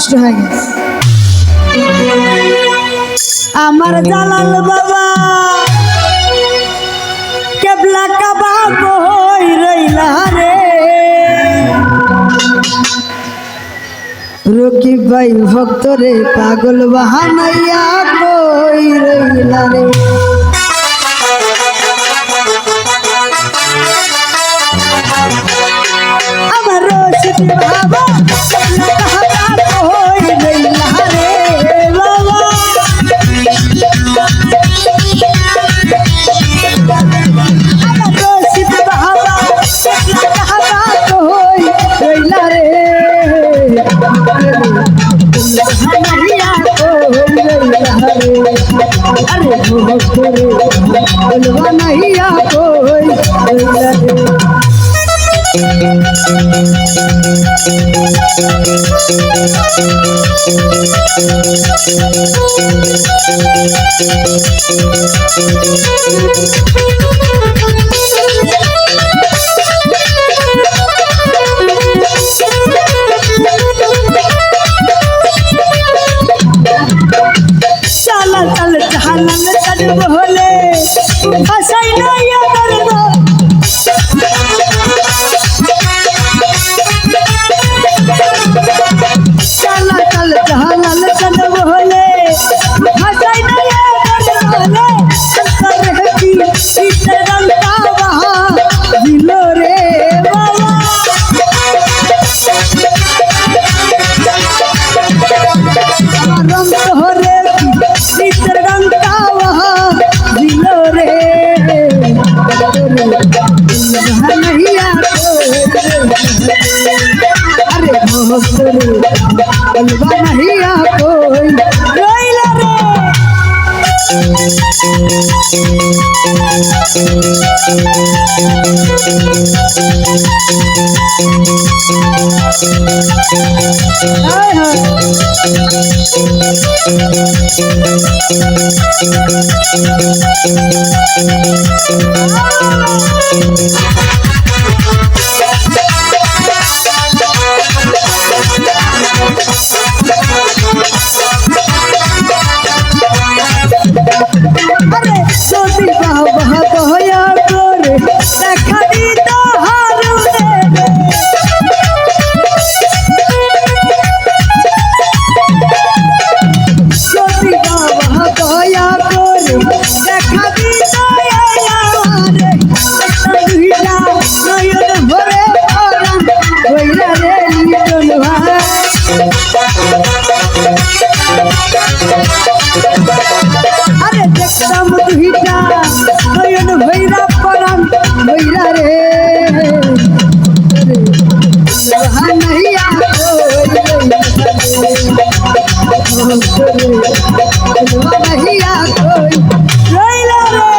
নষ্ট হয়ে গেছে। আমার জালাল বাবা কেবলা কাবা কই রইলা রে, রকি ভাই ভক্তরে পাগল বাহানাইয়া কই রইলা রে। আমার রশিদ বাবা কেবলা কাবা কই রইলা রে বাবা, আমার রশিদ বাবা কেবলা কাবা কই রইলা রে, अरे बोलवा नहीं कोई चल जहालन चल बोले हसई नहीं दर्द, चल चल जहालन चल बोले हसई नहीं दर्द, रहती इतरल का वहां दिलो रे बाबा, रंग हो रे चित्रगंगा वहाँ दिलो रे, नहीं अरे बलवा नहीं कोई रोइला रे। अरे सोती बाबा दया करे देखा दी तो हारू रे, सोती बाबा दया करे देखा दी तो यारे, दुहिला नयन भरे आराम होइला रे लिटल भाई, अरे देखता मुहिटा नयन भैरा परम भैरा रे, वहाँ नहीं कोई रोइला रे।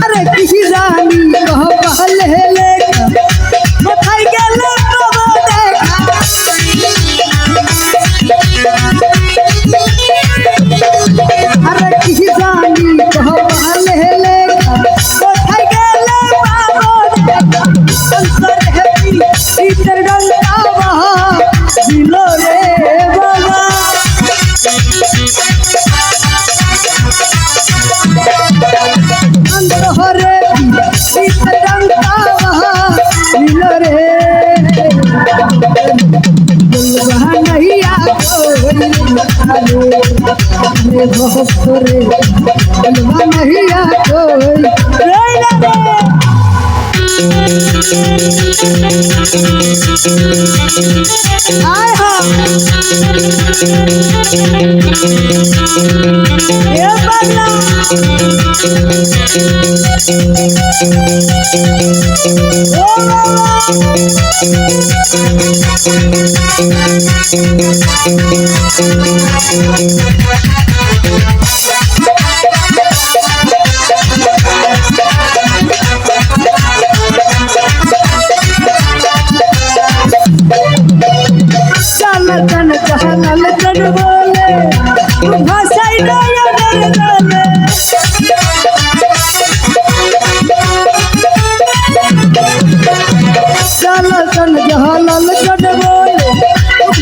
अरे किसी रानी कहो पहले लेखा बताई गेले बाबा देखा, अरे किसी रानी कहो पहले लेखा बताई गेले बाबा देखा, अंतर है इधर गंगा वहाँ दिलो रे बाबा, अंदर हो रे चित्रगंगा वहाँ दिलो रे, वहाँ नहीं कोई बहुत रे, वहाँ नहीं कोई रोइला रे। आय हा ये बल्ला ओ चलतन चहलतन बोले भाषाई नया डरले चलतन चहलतन बोले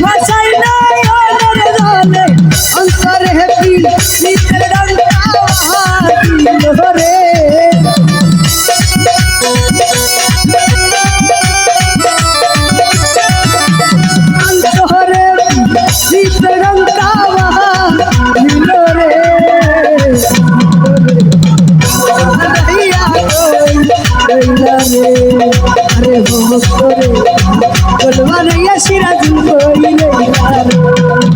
भाषाई नया डरले अंतर है पी भीतर डंका रे अरे हो करे बोलवा नैया सिराजुल कोई नहीं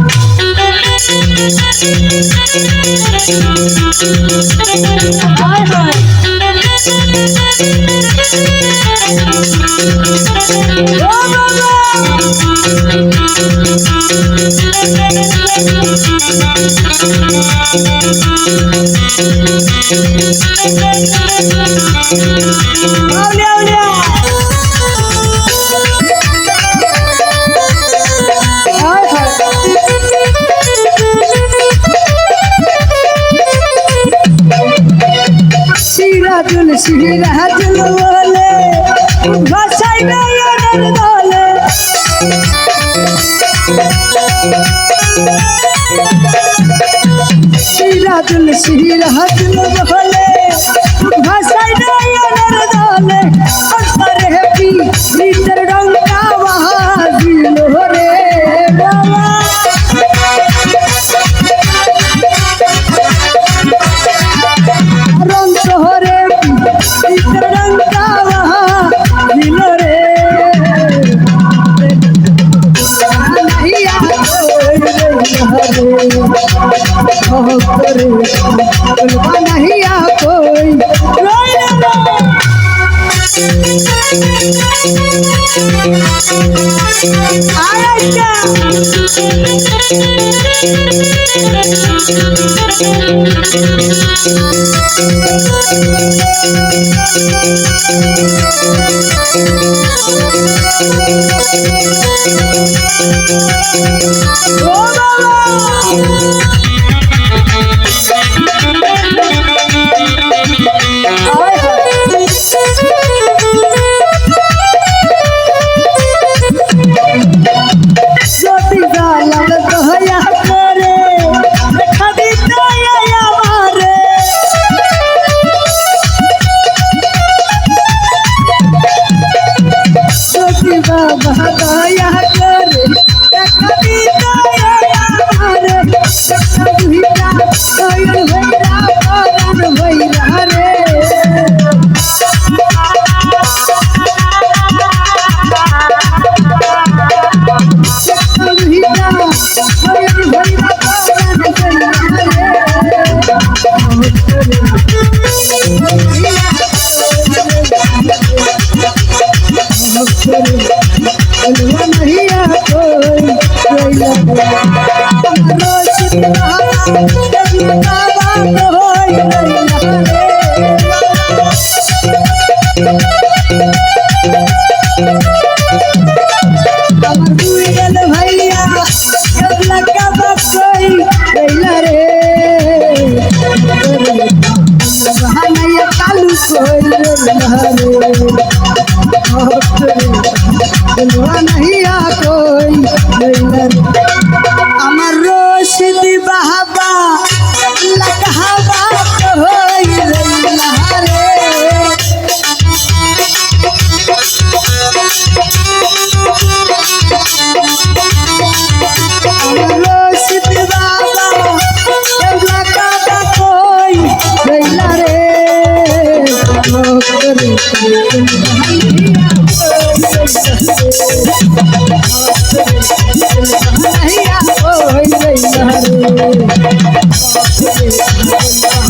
हाय हाय ओ बाबा औलिया हाय हाय सिराजुल बोले भाषाई नया डरले सिराजुल बोले भाषाई नया डरले अंतर है पी भीतर डंका वहाँ दिल रे बाबा रंग रे भीतर डंका वहाँ दिल रे नहीं आ कोई नहीं आ कोई আমার রশিদ বাবা লকহাবা হই রইলা রে আমার রশিদ বাবা লকহাবা হই রইলা রে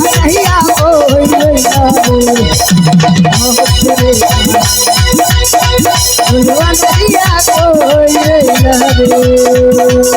বাহাইয়া কই রইলা রে বাহাইয়া কই রইলা রে